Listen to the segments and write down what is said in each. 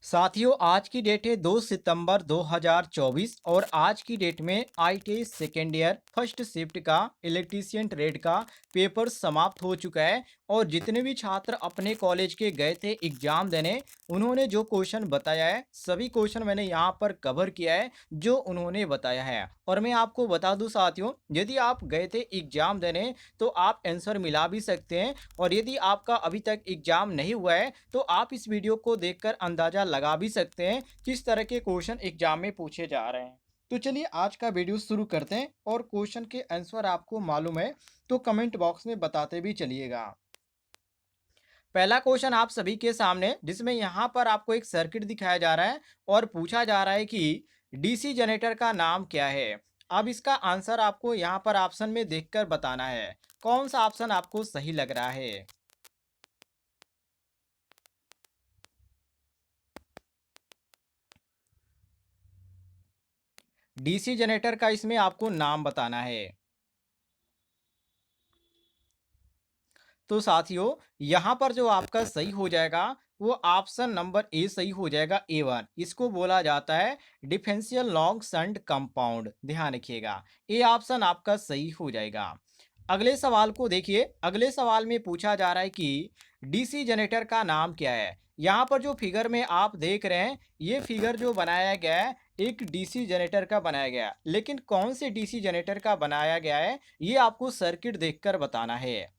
साथियों, आज की डेट है 2 सितंबर 2024 और आज की डेट में ITI second year first shift का इलेक्ट्रीशियन ट्रेड का पेपर समाप्त हो चुका है। और जितने भी छात्र अपने कॉलेज के गए थे एग्जाम देने, उन्होंने जो क्वेश्चन बताया है सभी क्वेश्चन मैंने यहाँ पर कवर किया है जो उन्होंने बताया है। और मैं आपको बता दूं साथियों, यदि आप गए थे एग्जाम देने तो आप आंसर मिला भी सकते हैं। और यदि आपका अभी तक एग्जाम नहीं हुआ है तो आप इस वीडियो को देखकर अंदाजा लगा भी सकते हैं किस तरह के क्वेश्चन एग्जाम में पूछे जा रहे हैं। तो चलिए आज का वीडियो शुरू करते हैं, और क्वेश्चन के आंसर आपको मालूम है तो कमेंट बॉक्स में बताते भी चलिएगा। पहला क्वेश्चन आप सभी के सामने, जिसमें यहाँ पर आपको एक सर्किट दिखाया जा रहा है और पूछा जा रहा है कि डीसी जनरेटर का नाम क्या है। अब इसका आंसर आपको यहाँ पर ऑप्शन में देखकर बताना है कौन सा ऑप्शन आपको सही लग रहा है। डीसी जनरेटर का इसमें आपको नाम बताना है। तो साथियों, यहाँ पर जो आपका सही हो जाएगा वो ऑप्शन नंबर ए सही हो जाएगा, A1। इसको बोला जाता है डिफरेंशियल लॉन्ग शंट कंपाउंड। ध्यान रखिएगा, ए ऑप्शन आपका सही हो जाएगा। अगले सवाल को देखिए। अगले सवाल में पूछा जा रहा है कि डीसी जनरेटर का नाम क्या है। यहाँ पर जो फिगर में आप देख रहे हैं, ये फिगर जो बनाया गया है एक डीसी जनरेटर का बनाया गया है। लेकिन कौन से डीसी जनरेटर का बनाया गया है ये आपको सर्किट देखकर बताना है।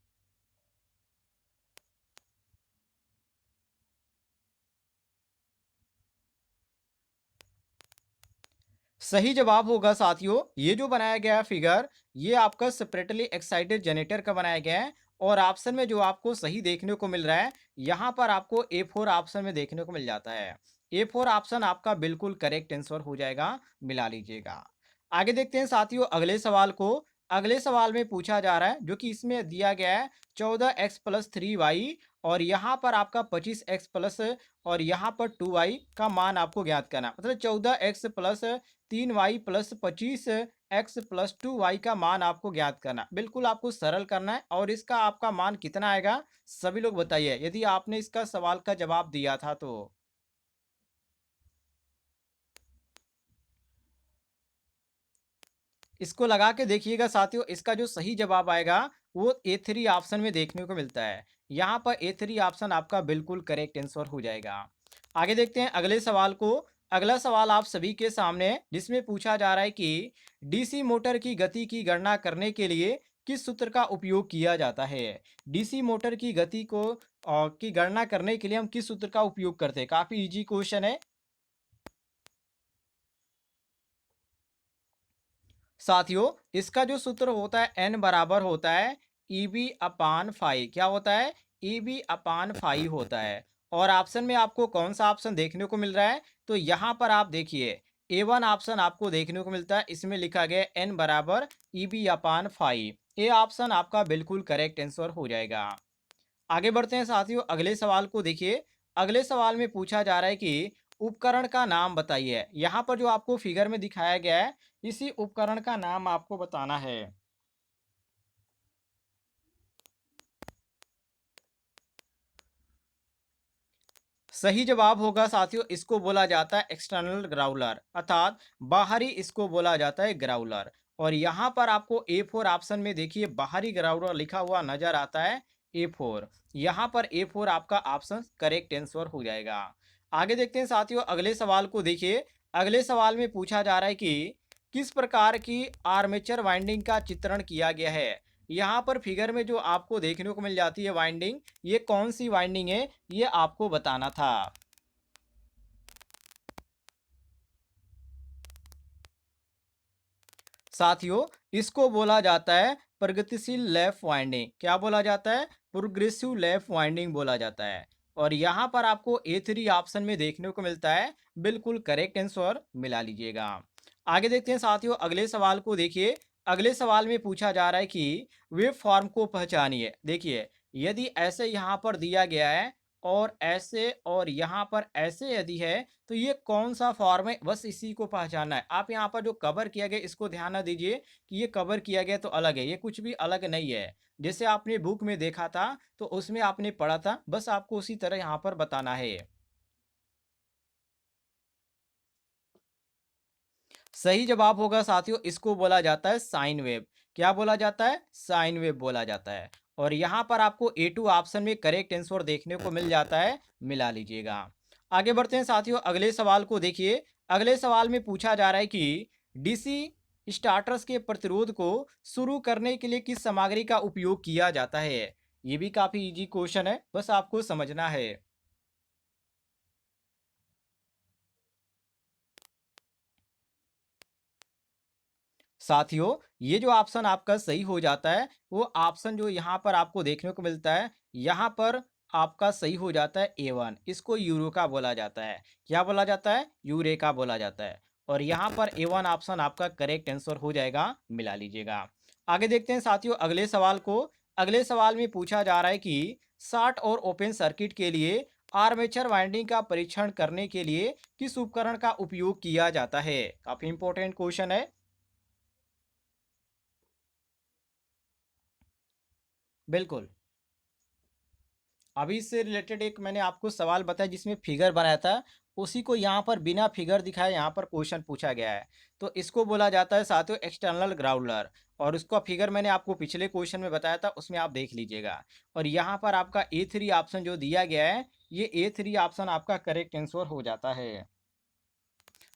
सही जवाब होगा साथियों, ये जो बनाया गया फिगर, ये आपका सेपरेटली एक्साइटेड जनरेटर का बनाया गया है। और ऑप्शन में जो आपको सही देखने को मिल रहा है, यहाँ पर आपको A4 ऑप्शन में देखने को मिल जाता है। A4 ऑप्शन आपका बिल्कुल करेक्ट आंसर हो जाएगा, मिला लीजिएगा। आगे देखते हैं साथियों अगले सवाल को। अगले सवाल में पूछा जा रहा है, जो कि इसमें दिया गया है 14x+3y, और यहाँ पर आपका 25x+ और यहाँ पर 2y का मान आपको ज्ञात करना, मतलब 14x+3y+25x+2y का मान आपको ज्ञात करना। बिल्कुल आपको सरल करना है। और इसका आपका मान कितना आएगा सभी लोग बताइए, यदि आपने इसका सवाल का जवाब दिया था तो। इसको लगा के देखिएगा साथियों, इसका जो सही जवाब आएगा वो A3 ऑप्शन में देखने को मिलता है। यहाँ पर A3 ऑप्शन आपका बिल्कुल करेक्ट आंसर हो जाएगा। आगे देखते हैं अगले सवाल को। अगला सवाल आप सभी के सामने है, जिसमें पूछा जा रहा है कि डीसी मोटर की गति की गणना करने के लिए किस सूत्र का उपयोग किया जाता है। डीसी मोटर की गति को की गणना करने के लिए हम किस सूत्र का उपयोग करते हैं। काफी इजी क्वेश्चन है साथियों। इसका जो सूत्र होता है एन बराबर होता है EB/φ। क्या होता है? EB/φ होता है। और ऑप्शन में आपको कौन सा ऑप्शन देखने को मिल रहा है, तो यहाँ पर आप देखिए A1 ऑप्शन आपको देखने को मिलता है। इसमें लिखा गया एन बराबर EB/φ। ये ऑप्शन आपका बिल्कुल करेक्ट आंसर हो जाएगा। आगे बढ़ते हैं साथियों अगले सवाल को देखिए। अगले सवाल में पूछा जा रहा है कि उपकरण का नाम बताइए। यहाँ पर जो आपको फिगर में दिखाया गया है, इसी उपकरण का नाम आपको बताना है। सही जवाब होगा साथियों, इसको बोला जाता है एक्सटर्नल ग्राउलर, अर्थात बाहरी इसको बोला जाता है ग्राउलर। और यहाँ पर आपको A4 ऑप्शन में देखिए बाहरी ग्राउलर लिखा हुआ नजर आता है, A4। यहाँ पर A4 आपका ऑप्शन करेक्ट आंसर हो जाएगा। आगे देखते हैं साथियों अगले सवाल को देखिए। अगले सवाल में पूछा जा रहा है कि किस प्रकार की आर्मेचर वाइंडिंग का चित्रण किया गया है। यहाँ पर फिगर में जो आपको देखने को मिल जाती है वाइंडिंग, ये कौन सी वाइंडिंग है ये आपको बताना था। साथियों, इसको बोला जाता है प्रगतिशील लैप वाइंडिंग। क्या बोला जाता है? प्रोग्रेसिव लैप वाइंडिंग बोला जाता है। और यहाँ पर आपको A3 ऑप्शन में देखने को मिलता है, बिल्कुल करेक्ट आंसर मिला लीजिएगा। आगे देखते हैं साथियों अगले सवाल को देखिए। अगले सवाल में पूछा जा रहा है कि वेव फॉर्म को पहचानिए। देखिए, यदि ऐसे यहाँ पर दिया गया है और ऐसे और यहाँ पर ऐसे यदि है, तो ये कौन सा फॉर्म है, बस इसी को पहचानना है। आप यहाँ पर जो कवर किया गया इसको ध्यान न दीजिए कि ये कवर किया गया तो अलग है, ये कुछ भी अलग नहीं है। जैसे आपने बुक में देखा था तो उसमें आपने पढ़ा था, बस आपको उसी तरह यहाँ पर बताना है। सही जवाब होगा साथियों, इसको बोला जाता है साइन वेव। क्या बोला जाता है? साइन वेव बोला जाता है। और यहाँ पर आपको ए टू ऑप्शन में करेक्ट आंसर देखने को मिल जाता है, मिला लीजिएगा। आगे बढ़ते हैं साथियों, अगले सवाल को देखिए। अगले सवाल में पूछा जा रहा है कि डीसी स्टार्टर्स के प्रतिरोध को शुरू करने के लिए किस सामग्री का उपयोग किया जाता है? ये भी काफी इजी क्वेश्चन है, बस आपको समझना है। साथियों, ये जो ऑप्शन आपका सही हो जाता है, वो ऑप्शन जो यहाँ पर आपको देखने को मिलता है, यहाँ पर आपका सही हो जाता है ए1। इसको यूरोका बोला जाता है। क्या बोला जाता है? यूरेका बोला जाता है। और यहाँ पर ए1 ऑप्शन आपका करेक्ट आंसर हो जाएगा, मिला लीजिएगा। आगे देखते हैं साथियों अगले सवाल को। अगले सवाल में पूछा जा रहा है कि शॉर्ट और ओपन सर्किट के लिए आर्मेचर वाइंडिंग का परीक्षण करने के लिए किस उपकरण का उपयोग किया जाता है? काफी इंपॉर्टेंट क्वेश्चन है। बिल्कुल। अभी इससे रिलेटेड एक मैंने आपको सवाल बताया जिसमें फिगर बनाया था, उसी को यहाँ पर बिना फिगर दिखाए यहाँ पर क्वेश्चन पूछा गया है। तो इसको बोला जाता है साथियों एक्सटर्नल ग्राउंडर। और उसका फिगर मैंने आपको पिछले क्वेश्चन में बताया था, उसमें आप देख लीजिएगा। और यहाँ पर आपका ए3 ऑप्शन जो दिया गया है, ये ए3 ऑप्शन आपका करेक्ट आंसर हो जाता है।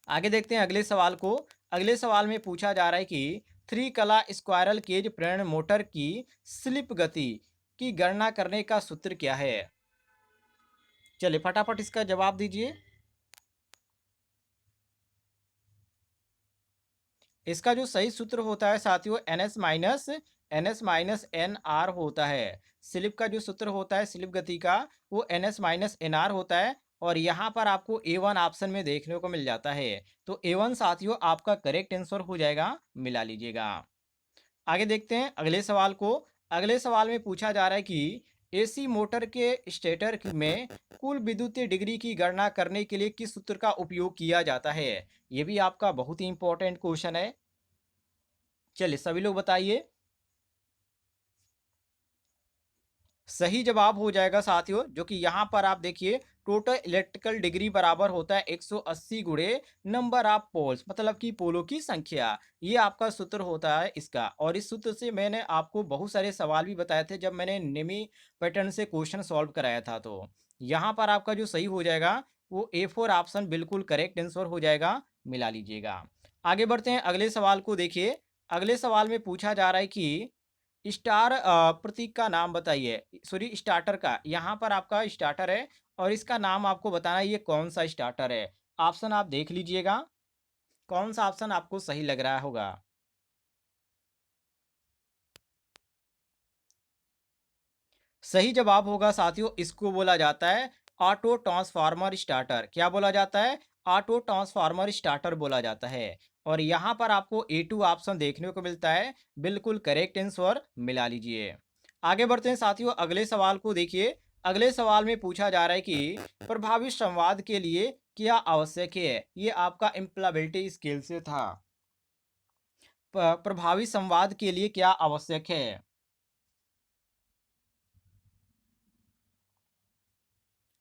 आगे देखते हैं अगले सवाल को। अगले सवाल में पूछा जा रहा है कि थ्री कला स्क्वायरल केज प्रेरण मोटर की स्लिप गति की गणना करने का सूत्र क्या है? चलिए फटाफट इसका जवाब दीजिए। इसका जो सही सूत्र होता है साथियों N S minus N R होता है। स्लिप का जो सूत्र होता है स्लिप गति का, वो N S minus N R होता है। और यहाँ पर आपको ए1 ऑप्शन में देखने को मिल जाता है। तो ए1 साथियों आपका करेक्ट आंसर हो जाएगा, मिला लीजिएगा। आगे देखते हैं अगले सवाल को। अगले सवाल में पूछा जा रहा है कि एसी मोटर के स्टेटर में कुल विद्युतीय डिग्री की गणना करने के लिए किस सूत्र का उपयोग किया जाता है? ये भी आपका बहुत ही इंपॉर्टेंट क्वेश्चन है। चलिए सभी लोग बताइए। सही जवाब हो जाएगा साथियों, जो कि यहाँ पर आप देखिए टोटल इलेक्ट्रिकल डिग्री बराबर होता है 180 गुणे नंबर ऑफ पोल्स, मतलब कि पोलों की संख्या। ये आपका सूत्र होता है इसका। और इस सूत्र से मैंने आपको बहुत सारे सवाल भी बताए थे जब मैंने नेमी पैटर्न से क्वेश्चन सॉल्व कराया था। तो यहाँ पर आपका जो सही हो जाएगा, वो ए4 ऑप्शन बिल्कुल करेक्ट आंसर हो जाएगा, मिला लीजिएगा। आगे बढ़ते हैं अगले सवाल को देखिए। अगले सवाल में पूछा जा रहा है कि स्टार प्रतीक का नाम बताइए। सॉरी, स्टार्टर का, यहाँ पर आपका स्टार्टर है और इसका नाम आपको बताना है ये कौन सा स्टार्टर है। ऑप्शन आप देख लीजिएगा, कौन सा ऑप्शन आपको सही लग रहा होगा। सही जवाब होगा साथियों, इसको बोला जाता है ऑटो ट्रांसफार्मर स्टार्टर। क्या बोला जाता है? ऑटो ट्रांसफार्मर स्टार्टर बोला जाता है। और यहाँ पर आपको ए2 ऑप्शन देखने को मिलता है, बिल्कुल करेक्ट आंसर, मिला लीजिए। आगे बढ़ते हैं साथियों अगले सवाल को देखिए। अगले सवाल में पूछा जा रहा है कि प्रभावी संवाद के लिए क्या आवश्यक है? ये आपका इम्प्लॉयबिलिटी स्किल से था। प्रभावी संवाद के लिए क्या आवश्यक है?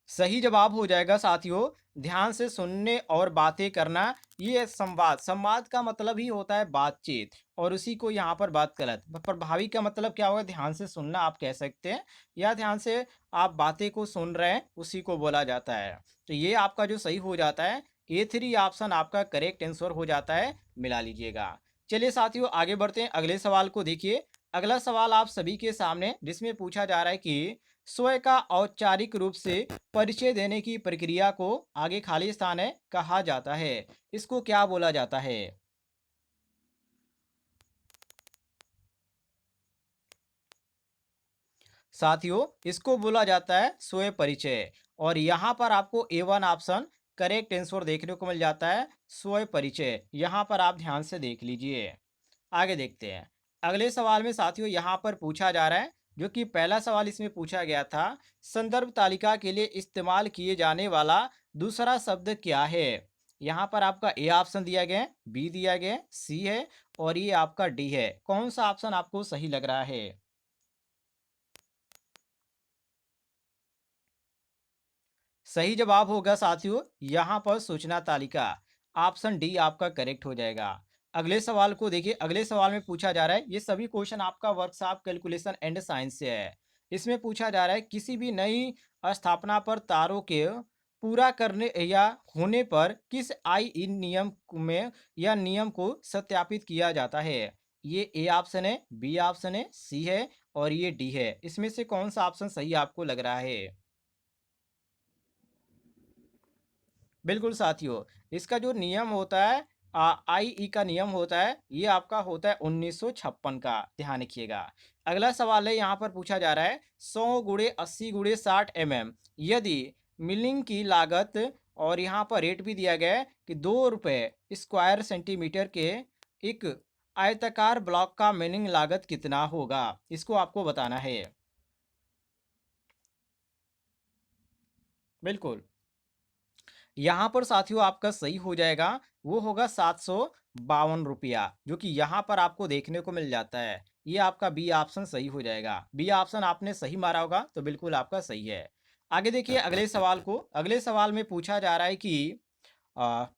सही जवाब हो जाएगा साथियों, ध्यान से सुनने और बातें करना। ये संवाद, संवाद का मतलब ही होता है बातचीत, और उसी को यहाँ पर बात गलत। प्रभावी का मतलब क्या होगा? ध्यान से सुनना आप कह सकते हैं, या ध्यान से आप बातें को सुन रहे हैं, उसी को बोला जाता है। तो ये आपका जो सही हो जाता है, ए3 ऑप्शन आपका करेक्ट आंसर हो जाता है, मिला लीजिएगा। चलिए साथियों आगे बढ़ते हैं अगले सवाल को देखिए। अगला सवाल आप सभी के सामने, जिसमें पूछा जा रहा है कि स्वयं का औपचारिक रूप से परिचय देने की प्रक्रिया को, आगे खाली स्थान है, कहा जाता है। इसको क्या बोला जाता है? साथियों, इसको बोला जाता है स्वयं परिचय। और यहाँ पर आपको ए1 ऑप्शन करेक्ट आंसर देखने को मिल जाता है, स्वयं परिचय। यहाँ पर आप ध्यान से देख लीजिए। आगे देखते हैं अगले सवाल में साथियों, यहाँ पर पूछा जा रहा है, जो कि पहला सवाल इसमें पूछा गया था, संदर्भ तालिका के लिए इस्तेमाल किए जाने वाला दूसरा शब्द क्या है? यहाँ पर आपका ए ऑप्शन दिया गया है, बी दिया गया है, सी है, और ये आपका डी है। कौन सा ऑप्शन आपको सही लग रहा है? सही जवाब होगा साथियों, यहाँ पर सूचना तालिका। ऑप्शन डी आपका करेक्ट हो जाएगा। अगले सवाल को देखिए, अगले सवाल में पूछा जा रहा है, ये सभी क्वेश्चन आपका वर्कशॉप कैलकुलेशन एंड साइंस से है। इसमें पूछा जा रहा है किसी भी नई स्थापना पर तारों के पूरा करने या होने पर किस आई इन नियम में या नियम को सत्यापित किया जाता है। ये ए ऑप्शन है, बी ऑप्शन है, सी है और ये डी है। इसमें से कौन सा ऑप्शन सही आपको लग रहा है? बिल्कुल साथियों, इसका जो नियम होता है आईई का नियम होता है, ये आपका होता है 1956 का, ध्यान रखिएगा। अगला सवाल है, यहाँ पर पूछा जा रहा है 100 गुणे 80 गुणे 60 यदि मिलिंग की लागत, और यहाँ पर रेट भी दिया गया है कि 2 रुपये स्क्वायर सेंटीमीटर के एक आयताकार ब्लॉक का मिलिंग लागत कितना होगा, इसको आपको बताना है। बिल्कुल, यहाँ पर साथियों आपका सही हो जाएगा, वो होगा 752 रुपया, जो कि यहाँ पर आपको देखने को मिल जाता है। ये आपका बी ऑप्शन सही हो जाएगा। बी ऑप्शन आपने सही मारा होगा तो बिल्कुल आपका सही है। आगे देखिए अगले सवाल को, अगले सवाल में पूछा जा रहा है कि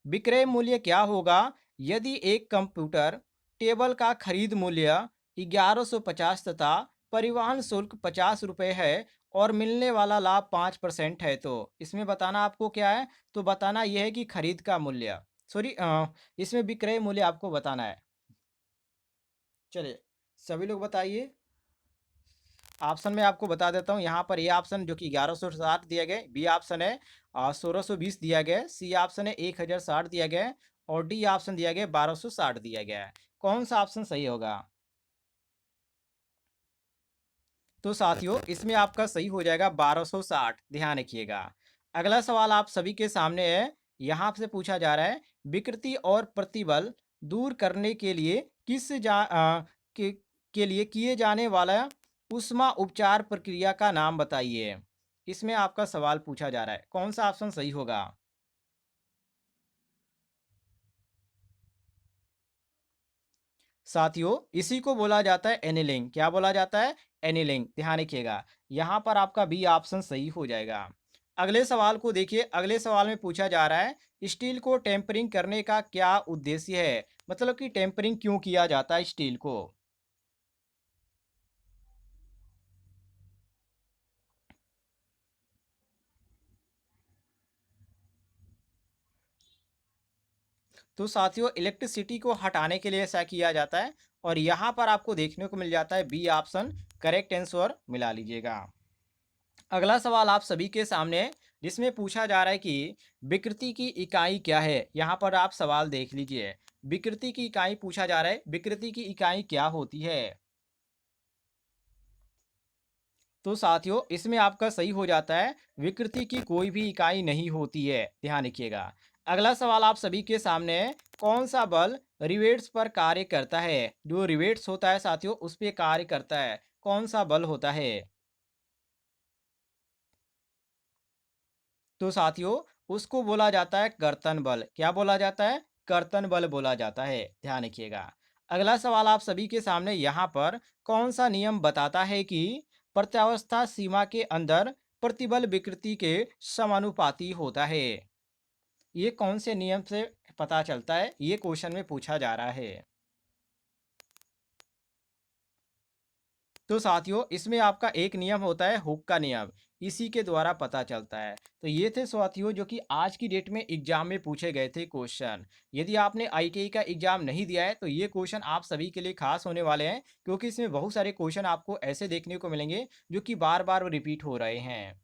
विक्रय मूल्य क्या होगा यदि एक कंप्यूटर टेबल का खरीद मूल्य 1150 तथा परिवहन शुल्क 50 रुपये है और मिलने वाला लाभ 5% है, तो इसमें बताना आपको क्या है? तो बताना यह है कि खरीद का मूल्य, सॉरी, इसमें विक्रय मूल्य आपको बताना है। चलिए सभी लोग बताइए। ऑप्शन में आपको बता देता हूँ, यहाँ पर ए ऑप्शन जो कि 1160 दिया गया, बी ऑप्शन है 1620 दिया गया, सी ऑप्शन है 1060 दिया गया है और डी ऑप्शन दिया गया 1260 दिया गया है। कौन सा ऑप्शन सही होगा? तो साथियों इसमें आपका सही हो जाएगा 1260, ध्यान रखिएगा। अगला सवाल आप सभी के सामने है, यहाँ से पूछा जा रहा है विकृति और प्रतिबल दूर करने के लिए के लिए किए जाने वाला ऊष्मा उपचार प्रक्रिया का नाम बताइए। इसमें आपका सवाल पूछा जा रहा है, कौन सा ऑप्शन सही होगा? साथियों इसी को बोला जाता है एनीलिंग। क्या बोला जाता है? एनीलिंग, ध्यान रखिएगा। यहाँ पर आपका बी ऑप्शन सही हो जाएगा। अगले सवाल को देखिए, अगले सवाल में पूछा जा रहा है स्टील को टेम्परिंग करने का क्या उद्देश्य है, मतलब कि टेम्परिंग क्यों किया जाता है स्टील को। तो साथियों इलेक्ट्रिसिटी को हटाने के लिए ऐसा किया जाता है और यहाँ पर आपको देखने को मिल जाता है बी ऑप्शन करेक्ट आंसर मिला लीजिएगा। अगला सवाल आप सभी के सामने है, जिसमें पूछा जा रहा है कि विकृति की इकाई क्या है। यहाँ पर आप सवाल देख लीजिए, विकृति की इकाई पूछा जा रहा है, विकृति की इकाई क्या होती है। तो साथियों इसमें आपका सही हो जाता है, विकृति की कोई भी इकाई नहीं होती है, ध्यान रखिएगा। अगला सवाल आप सभी के सामने है, कौन सा बल रिवेट्स पर कार्य करता है। जो रिवेट्स होता है साथियों उस पर कार्य करता है, कौन सा बल होता है। तो साथियों उसको बोला जाता है कर्तन बल। क्या बोला जाता है? कर्तन बल बोला जाता है, ध्यान रखिएगा। अगला सवाल आप सभी के सामने, यहाँ पर कौन सा नियम बताता है कि प्रत्यावस्था सीमा के अंदर प्रतिबल विकृति के समानुपाती होता है। ये कौन से नियम से पता चलता है, ये क्वेश्चन में पूछा जा रहा है। तो साथियों इसमें आपका एक नियम होता है हुक का नियम, इसी के द्वारा पता चलता है। तो ये थे साथियों जो कि आज की डेट में एग्जाम में पूछे गए थे क्वेश्चन। यदि आपने आईटीआई का एग्जाम नहीं दिया है तो ये क्वेश्चन आप सभी के लिए खास होने वाले हैं, क्योंकि इसमें बहुत सारे क्वेश्चन आपको ऐसे देखने को मिलेंगे जो कि बार बार रिपीट हो रहे हैं।